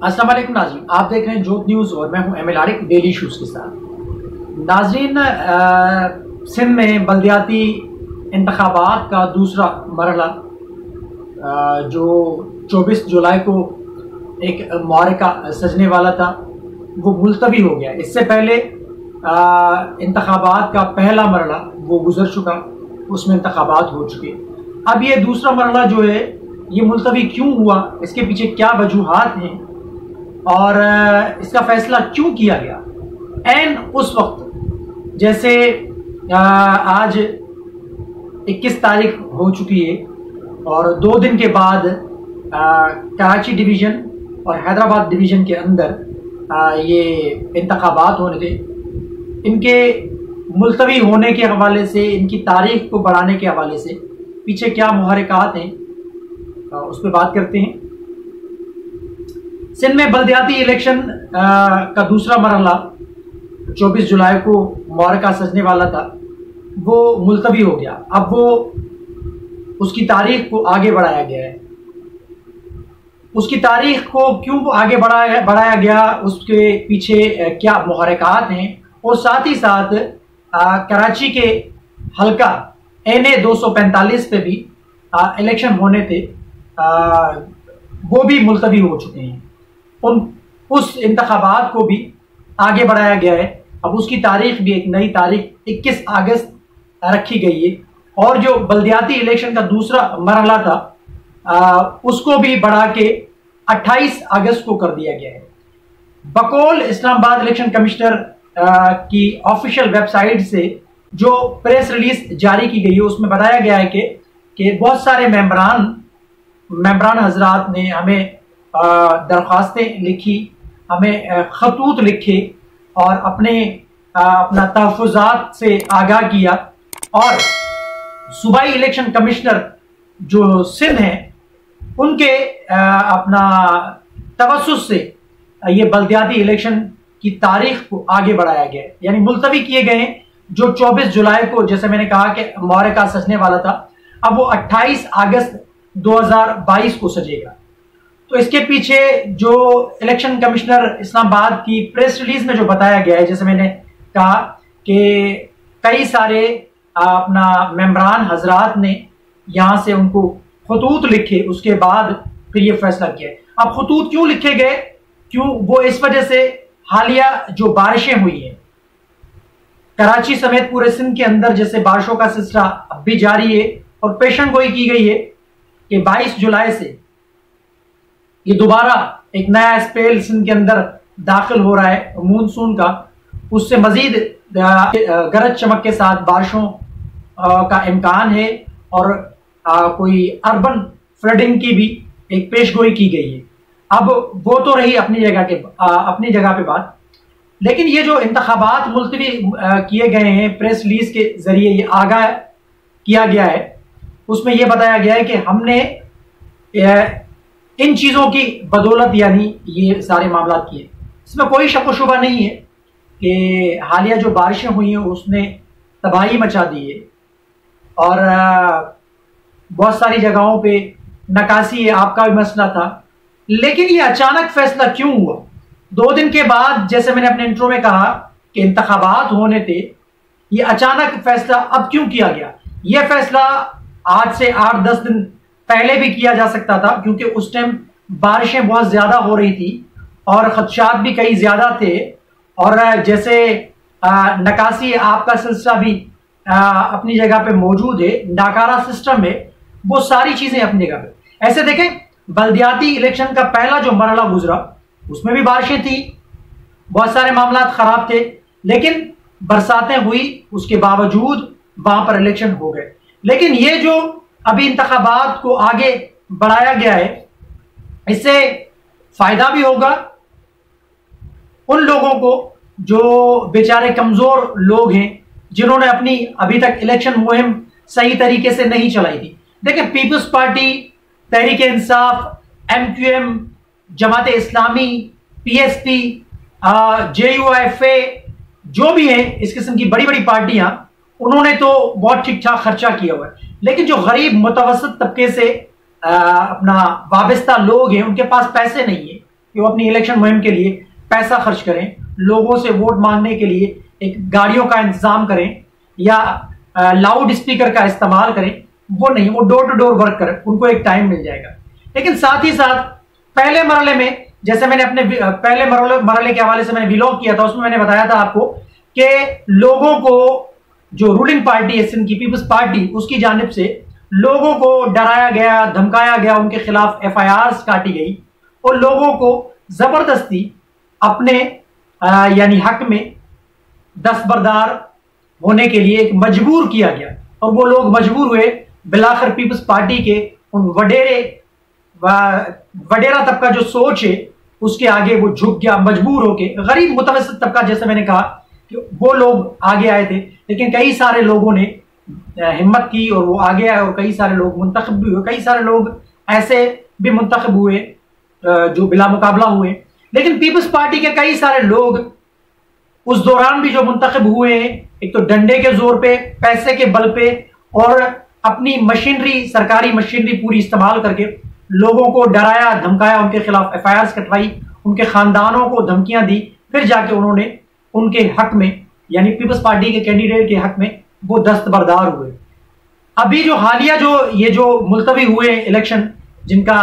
अस्सलाम वालेकुम नाज़रीन, आप देख रहे हैं जोत न्यूज़ और मैं हूं एमएल आरिफ डेली इश्यूज़ के साथ। नाज़रीन, सिंध में बल्दियाती इंतखाबात का दूसरा मरहला जो 24 जुलाई को एक मुआरका सजने वाला था वो मुलतवी हो गया। इससे पहले इंतखाबात का पहला मरहला वो गुजर चुका, उसमें इंतखाबात हो चुके। अब ये दूसरा मरहला जो है ये मुलतवी क्यों हुआ, इसके पीछे क्या वजूहात हैं और इसका फैसला क्यों किया गया एंड उस वक्त जैसे आज 21 तारीख हो चुकी है और 2 दिन के बाद कराची डिवीज़न और हैदराबाद डिवीज़न के अंदर ये इंतखाबात होने थे। इनके मुलतवी होने के हवाले से, इनकी तारीख को बढ़ाने के हवाले से पीछे क्या मुहर्रिकात हैं उस पर बात करते हैं। सिंध में बल्दियाती इलेक्शन का दूसरा मरहला 24 जुलाई को मुआरका सजने वाला था, वो मुलतवी हो गया। अब वो उसकी तारीख को आगे बढ़ाया गया है। उसकी तारीख को क्यों आगे बढ़ाया गया, उसके पीछे क्या मुहर्रिकात हैं और साथ ही साथ कराची के हल्का NA 245 पे भी इलेक्शन होने थे, वो भी मुलतवी हो चुके हैं। उस इंतखाबात को भी आगे बढ़ाया गया है। अब उसकी तारीख भी एक नई तारीख 21 अगस्त रखी गई है और जो बल्दियाती इलेक्शन का दूसरा मरहला था उसको भी बढ़ा के 28 अगस्त को कर दिया गया है। बकौल इस्लामाबाद इलेक्शन कमिश्नर की ऑफिशियल वेबसाइट से जो प्रेस रिलीज जारी की गई है उसमें बताया गया है कि बहुत सारे मेंबरान हजरात ने हमें दरख्वास्तें लिखी, हमें खतूत लिखे और अपना तहफ़्फ़ुज़ात से आगाह किया और सूबाई इलेक्शन कमिश्नर जो सिंध हैं उनके अपना तवस्सुस से ये बल्दियाती इलेक्शन की तारीख को आगे बढ़ाया गया, यानी मुलतवी किए गए हैं। जो 24 जुलाई को, जैसे मैंने कहा कि मुआरका सजने वाला था, अब वो 28 अगस्त 2022 को सजेगा। तो इसके पीछे जो इलेक्शन कमिश्नर इस्लामाबाद की प्रेस रिलीज में जो बताया गया है, जैसे मैंने कहा कि कई सारे अपना मेंबरान हजरात ने यहाँ से उनको खतूत लिखे, उसके बाद फिर ये फैसला किया। अब खतूत क्यों लिखे गए, क्यों? वो इस वजह से हालिया जो बारिशें हुई हैं कराची समेत पूरे सिंध के अंदर, जैसे बारिशों का सिलसिला अब भी जारी है और पेशन गोई की गई है कि 22 जुलाई से ये दोबारा एक नया स्पेल सिंध के अंदर दाखिल हो रहा है मानसून का। उससे मजीद गरज चमक के साथ बारिशों का इम्कान है और कोई अर्बन फ्लडिंग की भी एक पेशगोई की गई है। अब वो तो रही अपनी जगह पे बात, लेकिन ये जो इंतखाबात मुलतवी किए गए हैं, प्रेस रिलीज के जरिए ये आगाह किया गया है, उसमें यह बताया गया है कि हमने इन चीज़ों की बदौलत यानी ये सारे मामला किए। इसमें कोई शक व शुबा नहीं है कि हालिया जो बारिशें हुई हैं उसने तबाही मचा दी है और बहुत सारी जगहों पे नकासी आपका भी मसला था। लेकिन ये अचानक फैसला क्यों हुआ 2 दिन के बाद? जैसे मैंने अपने इंट्रो में कहा कि इंतखाबात होने थे, ये अचानक फैसला अब क्यों किया गया? यह फैसला आज से 8-10 दिन पहले भी किया जा सकता था, क्योंकि उस टाइम बारिशें बहुत ज्यादा हो रही थी और खदशात भी कई ज्यादा थे और जैसे नकासी आपका सिलसिला भी अपनी जगह पे मौजूद है, नाकारा सिस्टम है, वो सारी चीजें अपनी जगह पे। ऐसे देखें, बल्दियाती इलेक्शन का पहला जो मरहला गुजरा उसमें भी बारिशें थी, बहुत सारे मामला खराब थे, लेकिन बरसातें हुई, उसके बावजूद वहां पर इलेक्शन हो गए। लेकिन ये जो अभी इंतखाबात को आगे बढ़ाया गया है, इससे फायदा भी होगा उन लोगों को जो बेचारे कमजोर लोग हैं, जिन्होंने अपनी अभी तक इलेक्शन मुहिम सही तरीके से नहीं चलाई थी। देखिए, peoples party, Tehreek Insaf, MQM, Jamaat Islami, PSP, JUIFA, जो भी है इस किस्म की बड़ी बड़ी पार्टियां, उन्होंने तो बहुत ठीक ठाक खर्चा किया हुआ है। लेकिन जो गरीब मुतवसत तबके से अपना वाबस्ता लोग हैं, उनके पास पैसे नहीं है, कि वो अपनी इलेक्शन मुहिम के लिए पैसा खर्च करें, लोगों से वोट मांगने के लिए एक गाड़ियों का इंतजाम करें या लाउड स्पीकर का इस्तेमाल करें, वो नहीं, वो डोर टू डोर वर्क करें, उनको एक टाइम मिल जाएगा। लेकिन साथ ही साथ पहले मरहले में, जैसे मैंने अपने पहले मरहले के हवाले से मैंने व्लॉग किया था, उसमें मैंने बताया था आपको कि लोगों को, जो रूलिंग पार्टी है सिंध की पीपल्स पार्टी, उसकी जानिब से लोगों को डराया गया, धमकाया गया, उनके खिलाफ FIRs काटी गई और लोगों को जबरदस्ती अपने यानी हक में दस्तबरदार होने के लिए मजबूर किया गया और वो लोग मजबूर हुए बिलाखिर पीपल्स पार्टी के उन वडेरा तबका जो सोच है उसके आगे वो झुक गया, मजबूर होके। गरीब मुतवस्सित तबका, जैसे मैंने कहा कि वो लोग आगे आए थे, लेकिन कई सारे लोगों ने हिम्मत की और वो आगे आए और कई सारे लोग मुंतखब भी हुए, कई सारे लोग ऐसे भी मुंतखब हुए जो बिला मुकाबला हुए। लेकिन पीपल्स पार्टी के कई सारे लोग उस दौरान भी जो मुंतखब हुए हैं, एक तो डंडे के जोर पे, पैसे के बल पे और अपनी मशीनरी, सरकारी मशीनरी पूरी इस्तेमाल करके लोगों को डराया, धमकाया, उनके खिलाफ FIRs कटवाई, उनके खानदानों को धमकियां दी, फिर जाके उन्होंने उनके हक में, यानी पीपल्स पार्टी के कैंडिडेट के हक में वो दस्तबरदार हुए। अभी जो हालिया ये जो मुलतवी हुए इलेक्शन, जिनका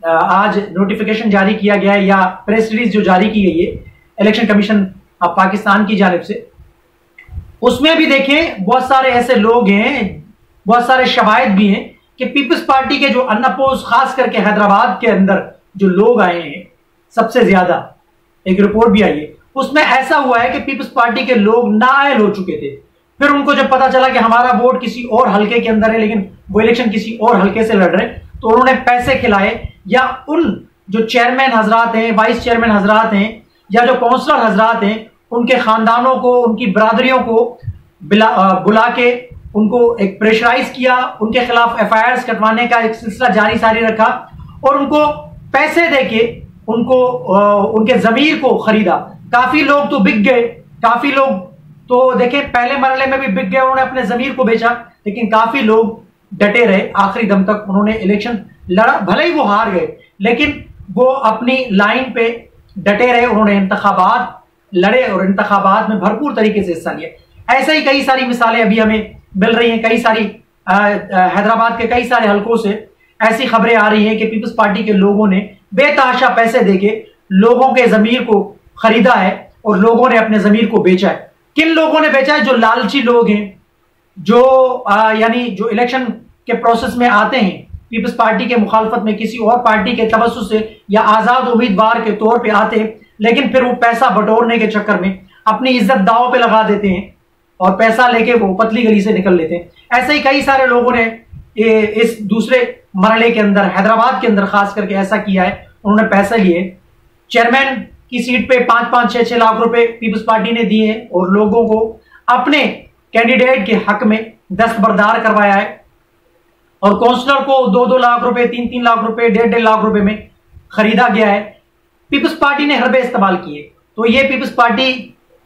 आज नोटिफिकेशन जारी किया गया है या प्रेस रिलीज जो जारी की गई है इलेक्शन कमीशन पाकिस्तान की जानिब से, उसमें भी देखें बहुत सारे ऐसे लोग हैं, बहुत सारे शवाहिद भी हैं कि पीपल्स पार्टी के जो अनअपोज, खास करके हैदराबाद के अंदर जो लोग आए हैं सबसे ज्यादा, एक रिपोर्ट भी आई है, उसमें ऐसा हुआ है कि पीपल्स पार्टी के लोग नाअहल हो चुके थे। फिर उनको जब पता चला कि हमारा वोट किसी और हल्के के अंदर है, लेकिन वो इलेक्शन किसी और हल्के से लड़ रहे, तो उन्होंने पैसे खिलाए या उन जो चेयरमैन हजरात हैं, वाइस चेयरमैन हजरात हैं या जो काउंसलर हजरात हैं, उनके खानदानों को, उनकी बरादरियों को बुला के उनको एक प्रेशराइज किया, उनके खिलाफ FIRs कटवाने का एक सिलसिला जारी सारी रखा और उनको पैसे देके उनको उनके जमीर को खरीदा। काफी लोग तो बिक गए, काफी लोग तो देखें पहले मरहले में भी बिक गए, उन्होंने अपने जमीर को बेचा, लेकिन काफी लोग डटे रहे, आखिरी दम तक उन्होंने इलेक्शन लड़ा। भले ही वो हार गए, लेकिन वो अपनी लाइन पे डटे रहे, उन्होंने इंतखाबात लड़े और इंतखाबात में भरपूर तरीके से हिस्सा लिया। ऐसे ही कई सारी मिसालें अभी हमें मिल रही हैं, कई सारी हैदराबाद के कई सारे हलकों से ऐसी खबरें आ रही हैं कि पीपल्स पार्टी के लोगों ने बेतहाशा पैसे देके लोगों के जमीर को खरीदा है और लोगों ने अपने जमीर को बेचा है। किन लोगों ने बेचा है? जो लालची लोग हैं, जो यानी जो इलेक्शन के प्रोसेस में आते हैं पीपल्स पार्टी के मुखालफत में किसी और पार्टी के तवज्जुह से या आजाद उम्मीदवार के तौर पे आते हैं, लेकिन फिर वो पैसा बटोरने के चक्कर में अपनी इज्जत दांव पे लगा देते हैं और पैसा लेके वो पतली गली से निकल लेते हैं। ऐसे ही कई सारे लोगों ने इस दूसरे मरहले के अंदर, हैदराबाद के अंदर खास करके ऐसा किया है। उन्होंने पैसे लिए, चेयरमैन की सीट पे 5-5, 6-6 लाख रुपए पीपल्स पार्टी ने दिए और लोगों को अपने कैंडिडेट के हक में दस्तबरदार करवाया है और काउंसलर को 2-2 लाख रुपए, 3-3 लाख रुपए, 1.5 लाख रुपए में खरीदा गया है। पीपल्स पार्टी ने हरबे इस्तेमाल किए। तो ये पीपल्स पार्टी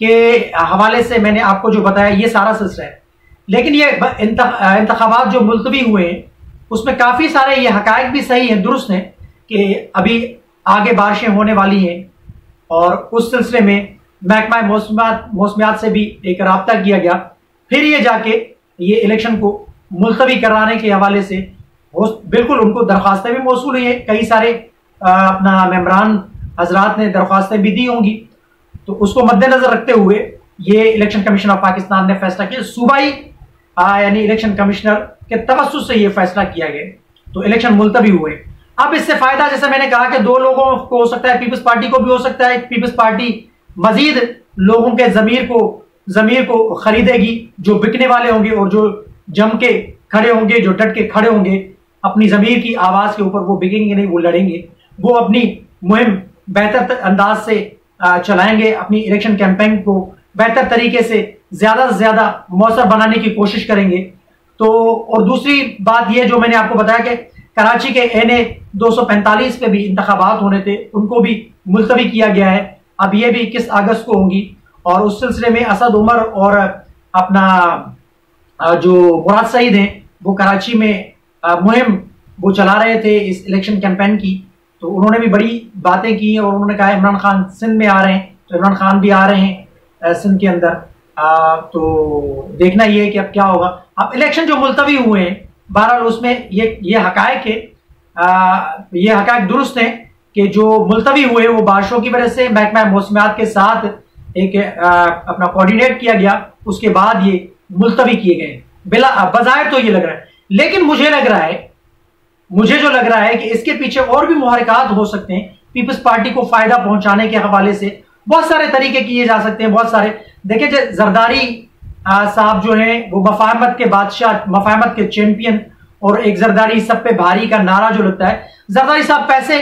के हवाले से मैंने आपको जो बताया ये सारा सिलसिला है। लेकिन ये इंतखाबात जो मुलतवी हुए हैं उसमें काफी सारे ये हकायक भी सही हैं, दुरुस्त हैं कि अभी आगे बारिशें होने वाली हैं और उस सिलसिले में महकमा मौसमियात से भी एक राब्ता किया गया। फिर ये जाके ये इलेक्शन को मुलतवी कराने के हवाले से बिल्कुल उनको दरख्वास्तें भी मौसूल हुई है। कई सारे अपना मेंबरान हजरात ने दरख्वास्तें भी दी होंगी। तो उसको मद्देनजर रखते हुए ये इलेक्शन कमीशन ऑफ पाकिस्तान ने फैसला किया, सूबाई यानी इलेक्शन कमिश्नर के तवज्जुह से ये फैसला किया गया, तो इलेक्शन मुलतवी हुए। अब इससे फायदा, जैसे मैंने कहा कि 2 लोगों को हो सकता है, पीपल्स पार्टी को भी हो सकता है। पीपल्स पार्टी मजीद लोगों के जमीर को खरीदेगी, जो बिकने वाले होंगे और जो जम के खड़े होंगे, जो डट के खड़े होंगे अपनी जमीर की आवाज के ऊपर, वो बिकेंगे नहीं, वो लड़ेंगे, वो अपनी मुहिम बेहतर अंदाज से चलाएंगे, अपनी इलेक्शन कैंपेन को बेहतर तरीके से ज्यादा मौसर बनाने की कोशिश करेंगे। तो और दूसरी बात यह जो मैंने आपको बताया कि कराची के NA 245 पे भी इंतखाबात होने थे, उनको भी मुलतवी किया गया है। अब ये भी 21 अगस्त को होंगी और उस सिलसिले में असद उमर और अपना जो मुराद सईद हैं वो कराची में मुहिम वो चला रहे थे इस इलेक्शन कैंपेन की। तो उन्होंने भी बड़ी बातें की और उन्होंने कहा इमरान खान सिंध में आ रहे हैं, तो इमरान खान भी आ रहे हैं सिंध के अंदर। तो देखना ये है कि अब क्या होगा। अब इलेक्शन जो मुलतवी हुए हैं, बहरहाल उसमें ये हकायक है, ये हकायक दुरुस्त हैं कि जो मुलतवी हुए वो बारिशों की वजह से महकमा मौसमियात के साथ एक अपना कोऑर्डिनेट किया गया, उसके बाद ये मुलतवी किए गए। बजाय तो ये लग रहा है, लेकिन मुझे जो लग रहा है कि इसके पीछे और भी मुहरकात हो सकते हैं। पीपल्स पार्टी को फायदा पहुंचाने के हवाले से बहुत सारे तरीके किए जा सकते हैं, बहुत सारे। देखिए जरदारी साहब जो हैं वो मफाहमत के बादशाह, मफाहमत के चैंपियन, और एक जरदारी सब पे भारी का नारा जो लगता है। जरदारी साहब पैसे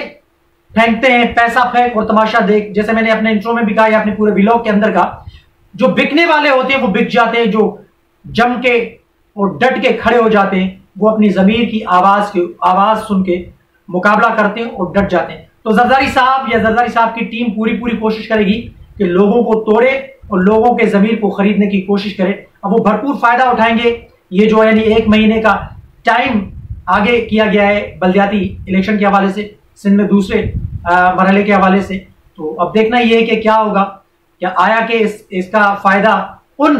फेंकते हैं, पैसा फेंक और तमाशा देख, जैसे मैंने अपने इंट्रो में भी कहा या अपने पूरे व्लॉग के अंदर का, जो बिकने वाले होते हैं वो बिक जाते हैं, जो जम के और डट के खड़े हो जाते हैं वो अपनी जमीर की आवाज सुन के मुकाबला करते हैं और डट जाते हैं। तो जरदारी साहब या जरदारी साहब की टीम पूरी कोशिश करेगी कि लोगों को तोड़े और लोगों के जमीर को खरीदने की कोशिश करे। अब वो भरपूर फायदा उठाएंगे। ये जो यानी 1 महीने का टाइम आगे किया गया है बल्दियाती इलेक्शन के हवाले से, सिंध में दूसरे मरहले के हवाले से। तो अब देखना ये है कि क्या होगा, क्या आया कि इसका फायदा उन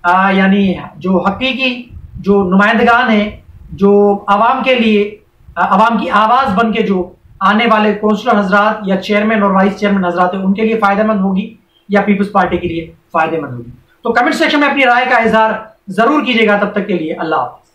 यानी जो हकीकी जो नुमाइंदगान हैं, जो आवाम के लिए आवाम की आवाज बन के जो आने वाले कौंसलर हजरात या चेयरमैन और वाइस चेयरमैन हजरात है उनके लिए फायदेमंद होगी या पीपल्स पार्टी के लिए फायदेमंद होगी। तो कमेंट सेक्शन में अपनी राय का इजहार जरूर कीजिएगा। तब तक के लिए अल्लाह हाफ़िज़।